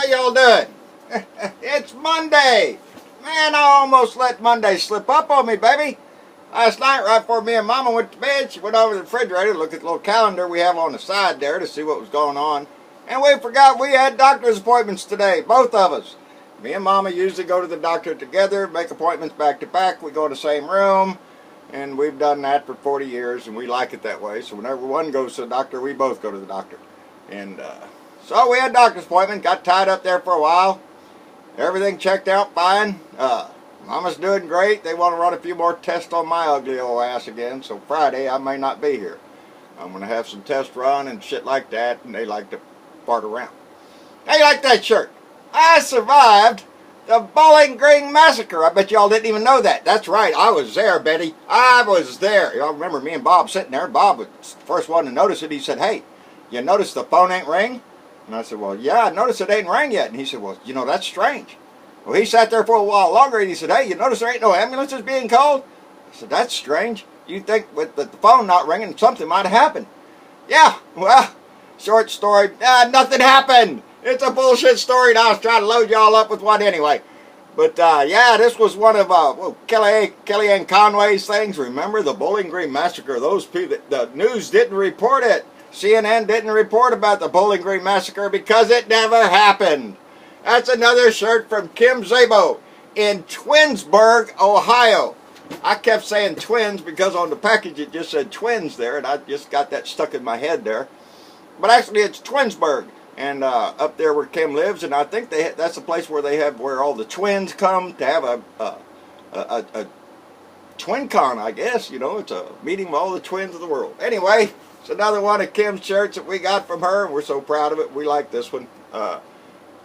y'all doing? It's Monday. Man, I almost let Monday slip up on me, baby. Last night, right before me and Mama went to bed, she went over to the refrigerator to look at the little calendar we have on the side there to see what was going on. And we forgot we had doctor's appointments today, both of us. Me and Mama usually go to the doctor together, make appointments back to back. We go in the same room, and we've done that for 40 years, and we like it that way. So whenever one goes to the doctor, we both go to the doctor. And so we had a doctor's appointment, got tied up there for a while. Everything checked out fine. Mama's doing great. They want to run a few more tests on my ugly old ass again, so Friday I may not be here. I'm going to have some tests run and shit like that, and they like to fart around. How you like that shirt? I survived the Bowling Green Massacre. I bet y'all didn't even know that. That's right, I was there, Betty. I was there. Y'all remember me and Bob sitting there. Bob was the first one to notice it. He said, "Hey, you notice the phone ain't ring?" And I said, "Well, yeah, I noticed it ain't rang yet." And he said, "Well, you know, that's strange." Well, he sat there for a while longer, and he said, "Hey, you notice there ain't no ambulances being called?" I said, "That's strange. You think with the phone not ringing, something might have happened." "Yeah, well, short story, nothing happened. It's a bullshit story, and I was trying to load y'all up with one anyway." But, yeah, this was one of Kellyanne Conway's things. Remember the Bowling Green Massacre? Those people, the news didn't report it. CNN didn't report about the Bowling Green Massacre because it never happened. That's another shirt from Kim Szabo in Twinsburg, Ohio. I kept saying twins because on the package it just said twins there, and I just got that stuck in my head there. But actually it's Twinsburg, and up there where Kim lives, and I think that's the place where all the twins come to have a twin con, I guess. You know, it's a meeting of all the twins of the world. Anyway, it's another one of Kim's shirts that we got from her, and we're so proud of it. We like this one.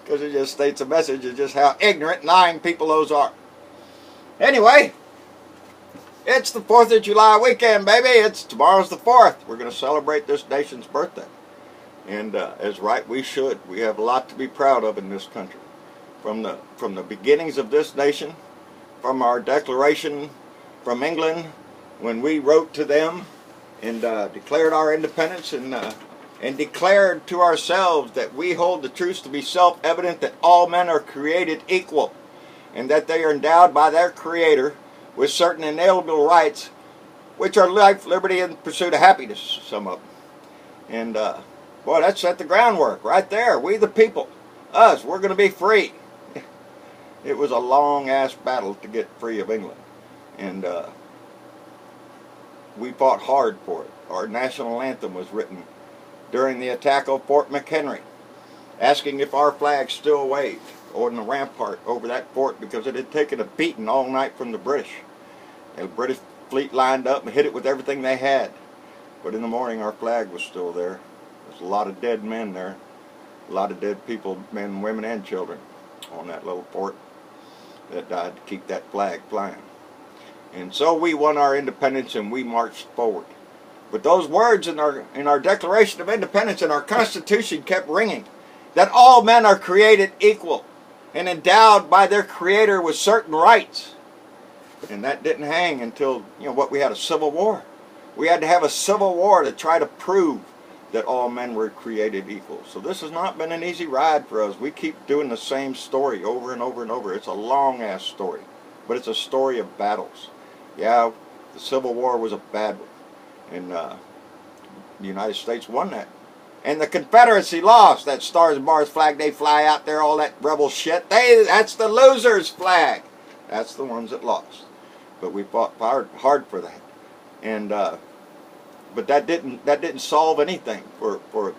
Because it just states a message of just how ignorant, lying people those are. Anyway, it's the 4th of July weekend, baby. Tomorrow's the 4th. We're going to celebrate this nation's birthday. And as right we should. We have a lot to be proud of in this country. From the beginnings of this nation, from our declaration from England, when we wrote to them and declared our independence and declared to ourselves that we hold the truths to be self-evident that all men are created equal and that they are endowed by their Creator with certain inalienable rights, which are life, liberty, and pursuit of happiness, some of them. And, boy, that set the groundwork right there. We the people, us, we're going to be free. It was a long-ass battle to get free of England. And we fought hard for it. Our national anthem was written during the attack on Fort McHenry, asking if our flag still waved on the rampart over that fort because it had taken a beating all night from the British. And the British fleet lined up and hit it with everything they had. But in the morning our flag was still there. There's a lot of dead men there, a lot of dead people, men, women, and children on that little fort that died to keep that flag flying. And so we won our independence and we marched forward. But those words in our Declaration of Independence and our Constitution kept ringing, that all men are created equal and endowed by their Creator with certain rights. And that didn't hang until, we had a civil war. We had to have a civil war to try to prove that all men were created equal. So this has not been an easy ride for us. We keep doing the same story over and over and over. It's a long-ass story, but it's a story of battles. Yeah, the Civil War was a bad one. And the United States won that. And the Confederacy lost. That Stars and Bars flag, they fly out there, all that rebel shit. That's the losers' flag. That's the ones that lost. But we fought hard for that. And but that didn't solve anything for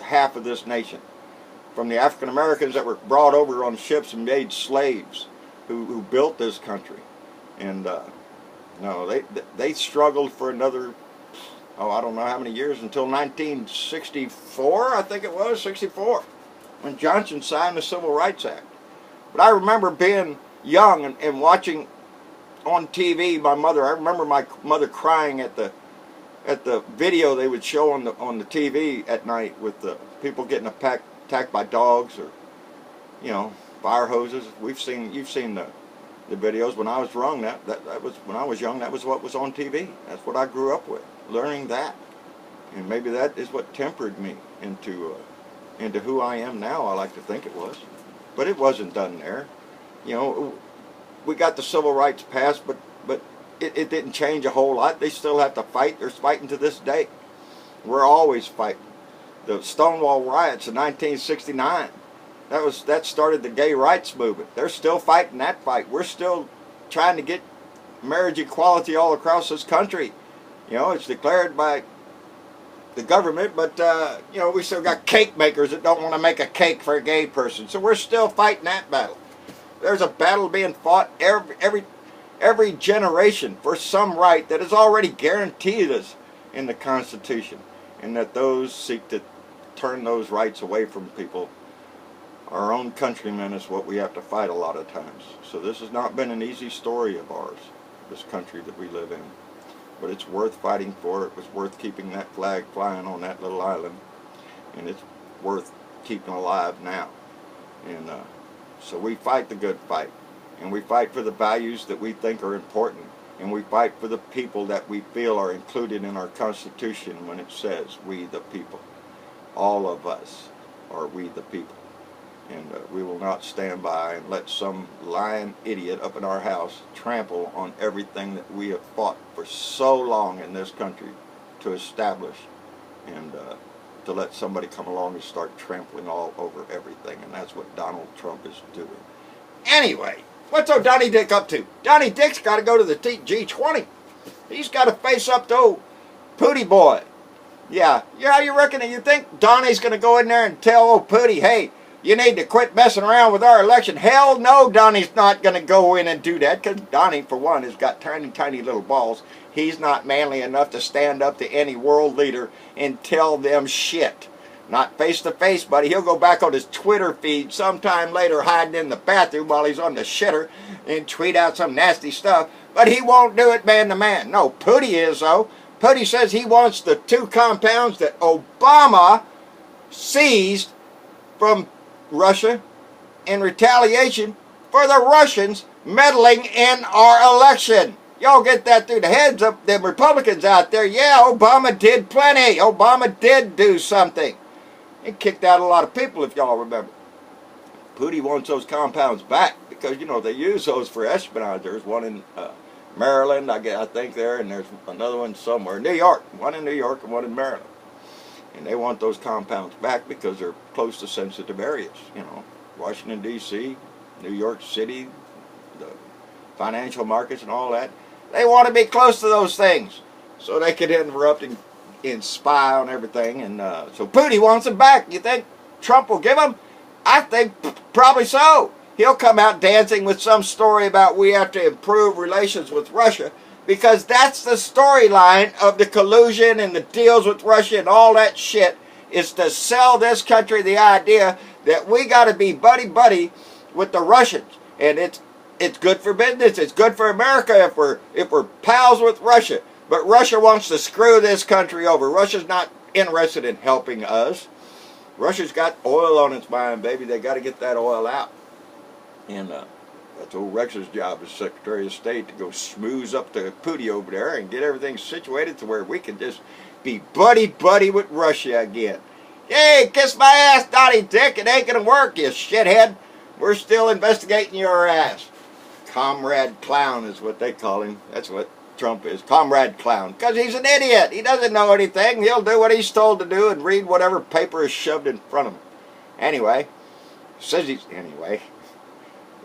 half of this nation. From the African Americans that were brought over on ships and made slaves, who built this country. And no, they struggled for another, I don't know how many years, until 1964, I think it was, 64, when Johnson signed the Civil Rights Act. But I remember being young and watching on TV my mother. I remember my mother crying at the video they would show on the TV at night with the people getting attacked by dogs or, fire hoses. You've seen the videos. When I was young, that was what was on TV. That's what I grew up with, learning that. And maybe that is what tempered me into into who I am now. I like to think it was. But it wasn't done there. You know, we got the civil rights passed, but it didn't change a whole lot. They still have to fight. They're fighting to this day. We're always fighting. The Stonewall riots in 1969, that started the gay rights movement. They're still fighting that fight. We're still trying to get marriage equality all across this country. You know, it's declared by the government, but you know, we still got cake makers that don't want to make a cake for a gay person. So we're still fighting that battle. There's a battle being fought every generation for some right that is already guaranteed us in the Constitution, and that those seek to turn those rights away from people, our own countrymen, is what we have to fight a lot of times. So this has not been an easy story of ours, this country that we live in. But it's worth fighting for. It was worth keeping that flag flying on that little island. And it's worth keeping alive now. And so we fight the good fight. And we fight for the values that we think are important. And we fight for the people that we feel are included in our Constitution when it says, we the people. All of us are we the people. And we will not stand by and let some lying idiot up in our house trample on everything that we have fought for so long in this country to establish, and to let somebody come along and start trampling all over everything. And that's what Donald Trump is doing. Anyway, what's old Donnie Dick up to? Donnie Dick's got to go to the G20. He's got to face up to old Pooty Boy. Yeah, you reckon? You think Donnie's going to go in there and tell old Pooty, hey, you need to quit messing around with our election? Hell no, Donnie's not going to go in and do that, because Donnie, for one, has got tiny, tiny little balls. He's not manly enough to stand up to any world leader and tell them shit. Not face to face, buddy. He'll go back on his Twitter feed sometime later, hiding in the bathroom while he's on the shitter, and tweet out some nasty stuff. But he won't do it man to man. No, Pooty is, though. Pooty says he wants the 2 compounds that Obama seized from Russia in retaliation for the Russians meddling in our election. Y'all get that through the heads of them Republicans out there. Yeah, Obama did plenty. Obama did do something. He kicked out a lot of people, if y'all remember. Pooty wants those compounds back because, you know, they use those for espionage. There's one in Maryland, I think there, and there's another one somewhere. New York. One in New York and one in Maryland. And they want those compounds back because they're close to sensitive areas. You know, Washington, D.C., New York City, the financial markets and all that. They want to be close to those things so they can interrupt and spy on everything. And so Pooty wants them back. You think Trump will give them? I think probably so. He'll come out dancing with some story about we have to improve relations with Russia, because that's the storyline of the collusion and the deals with Russia and all that shit, is to sell this country the idea that we got to be buddy-buddy with the Russians. And it's good for business. It's good for America if we're pals with Russia. But Russia wants to screw this country over. Russia's not interested in helping us. Russia's got oil on its mind, baby. They got to get that oil out. And that's old Rex's job as Secretary of State, to go schmooze up the Pooty over there and get everything situated to where we can just be buddy-buddy with Russia again. Hey, kiss my ass, Donnie Dick. It ain't going to work, you shithead. We're still investigating your ass. Comrade Clown is what they call him. That's what Trump is, Comrade Clown. Because he's an idiot. He doesn't know anything. He'll do what he's told to do and read whatever paper is shoved in front of him. Anyway, he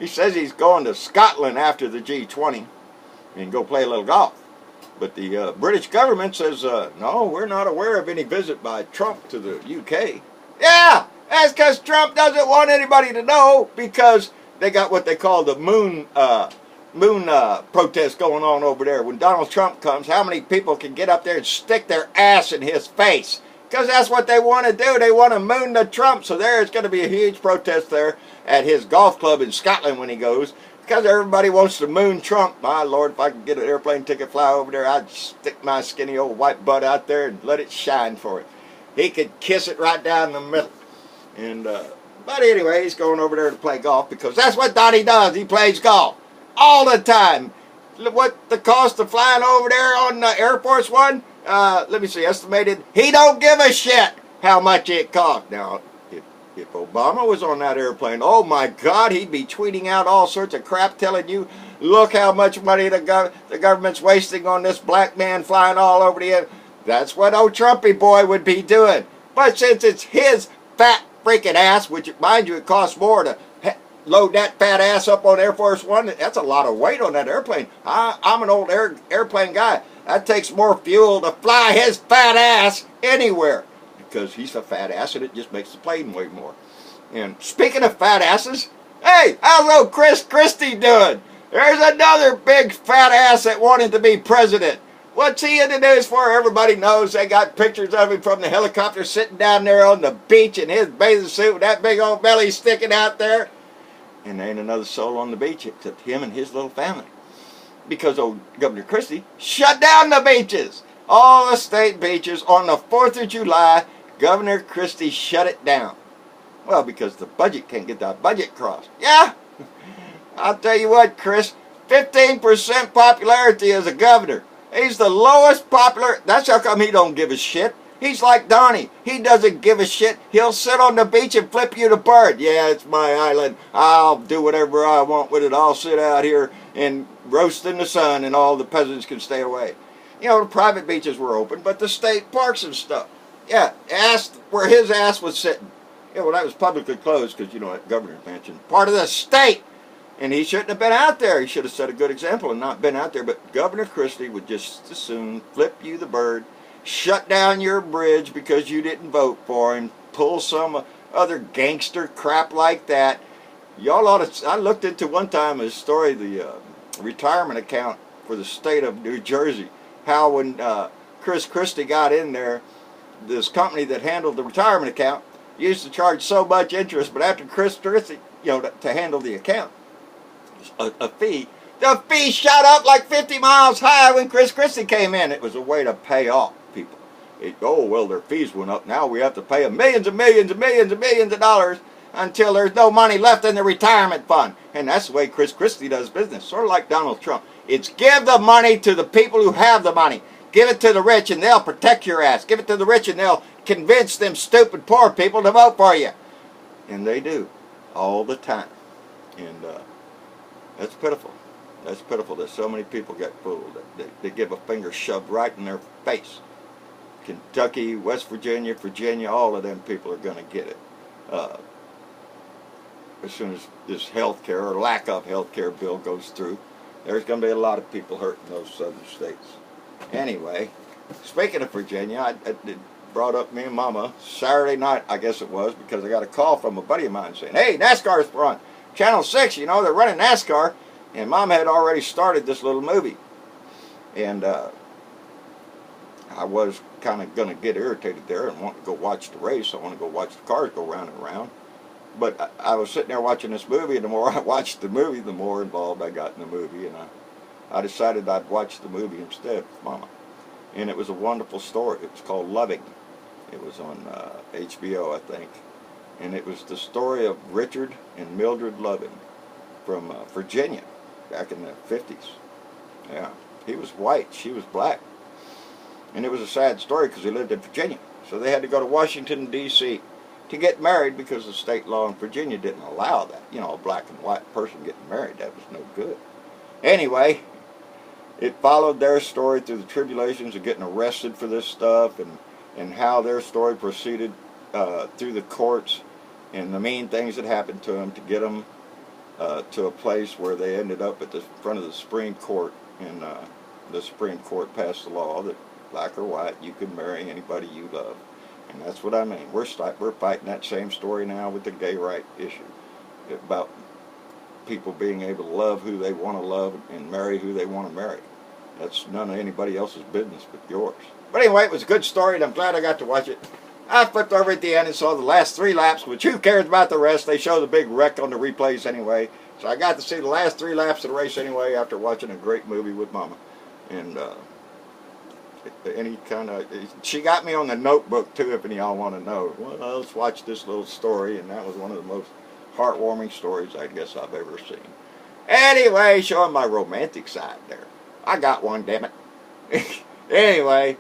says he's going to Scotland after the G20 and go play a little golf. But the British government says, no, we're not aware of any visit by Trump to the UK. Yeah, that's because Trump doesn't want anybody to know, because they got what they call the moon protest going on over there. When Donald Trump comes, how many people can get up there and stick their ass in his face? Because that's what they want to do. They want to moon the Trump. So there's going to be a huge protest there at his golf club in Scotland when he goes, because everybody wants to moon Trump. My Lord, if I could get an airplane ticket, fly over there, I'd stick my skinny old white butt out there and let it shine for it. He could kiss it right down the middle. And but anyway, he's going over there to play golf, because that's what Donnie does. He plays golf all the time. What the cost of flying over there on Air Force One? Let me see, estimated. He don't give a shit how much it cost. Now, If Obama was on that airplane, oh my God, he'd be tweeting out all sorts of crap telling you, look how much money the government's wasting on this black man flying all over the air. That's what old Trumpy boy would be doing. But since it's his fat freaking ass, which mind you, it costs more to load that fat ass up on Air Force One, that's a lot of weight on that airplane. I'm an old airplane guy. That takes more fuel to fly his fat ass anywhere. Because he's a fat ass and it just makes the plane weigh more. And speaking of fat asses, hey, how's old Chris Christie doing? There's another big fat ass that wanted to be president. What's he in the news for? Everybody knows. They got pictures of him from the helicopter sitting down there on the beach in his bathing suit with that big old belly sticking out there. And there ain't another soul on the beach except him and his little family. Because old Governor Christie shut down the beaches. All the state beaches on the 4th of July. Governor Christie shut it down. Well, because the budget can't get that budget crossed. Yeah, I'll tell you what, Chris, 15% popularity as a governor. He's the lowest popular. That's how come he don't give a shit. He's like Donnie. He doesn't give a shit. He'll sit on the beach and flip you the bird. Yeah, it's my island. I'll do whatever I want with it. I'll sit out here and roast in the sun and all the peasants can stay away. You know, the private beaches were open, but the state parks and stuff. Yeah, asked where his ass was sitting. Yeah, well, that was publicly closed because, you know, that governor's mansion, part of the state. And he shouldn't have been out there. He should have set a good example and not been out there. But Governor Christie would just as soon flip you the bird, shut down your bridge because you didn't vote for him, pull some other gangster crap like that. Y'all ought to, I looked into one time a story, the retirement account for the state of New Jersey, how when Chris Christie got in there, this company that handled the retirement account used to charge so much interest, but after Chris Christie, you know, to handle the account, a fee, the fee shot up like 50 miles high when Chris Christie came in. It was a way to pay off people. Oh, well, their fees went up. Now we have to pay them millions and millions and millions and millions of dollars until there's no money left in the retirement fund. And that's the way Chris Christie does business, sort of like Donald Trump. It's give the money to the people who have the money. Give it to the rich and they'll protect your ass. Give it to the rich and they'll convince them stupid poor people to vote for you. And they do, all the time. And that's pitiful. That's pitiful that so many people get fooled. They give a finger shoved right in their face. Kentucky, West Virginia, all of them people are going to get it. As soon as this health care or lack of health care bill goes through, there's going to be a lot of people hurt in those southern states. Anyway, speaking of Virginia, it brought up me and Mama Saturday night, I guess it was, because I got a call from a buddy of mine saying, hey, NASCAR's on Channel 6, you know, they're running NASCAR, and Mom had already started this little movie. And I was kind of going to get irritated there and want to go watch the race. I want to go watch the cars go round and round. But I was sitting there watching this movie, and the more I watched the movie, the more involved I got in the movie, and I decided I'd watch the movie instead with Mama. And it was a wonderful story. It was called Loving. It was on HBO, I think. And it was the story of Richard and Mildred Loving from Virginia back in the 50s. Yeah, he was white, she was black. And it was a sad story because he lived in Virginia. So they had to go to Washington, D.C. to get married because the state law in Virginia didn't allow that. You know, a black and white person getting married, that was no good. Anyway, it followed their story through the tribulations of getting arrested for this stuff and how their story proceeded through the courts and the mean things that happened to them to get them to a place where they ended up at the front of the Supreme Court, and the Supreme Court passed the law that black or white, you can marry anybody you love. And that's what I mean. We're fighting that same story now with the gay right issue, about people being able to love who they want to love and marry who they want to marry. That's none of anybody else's business but yours. But anyway, it was a good story, and I'm glad I got to watch it. I flipped over at the end and saw the last 3 laps, which who cares about the rest? They show the big wreck on the replays anyway. So I got to see the last 3 laps of the race anyway after watching a great movie with Mama. And any kind of, she got me on The Notebook too, if any of y'all want to know. Well, let's watch this little story, and that was one of the most heartwarming stories I guess I've ever seen. Anyway, showing my romantic side there. I got one, damn it. Anyway,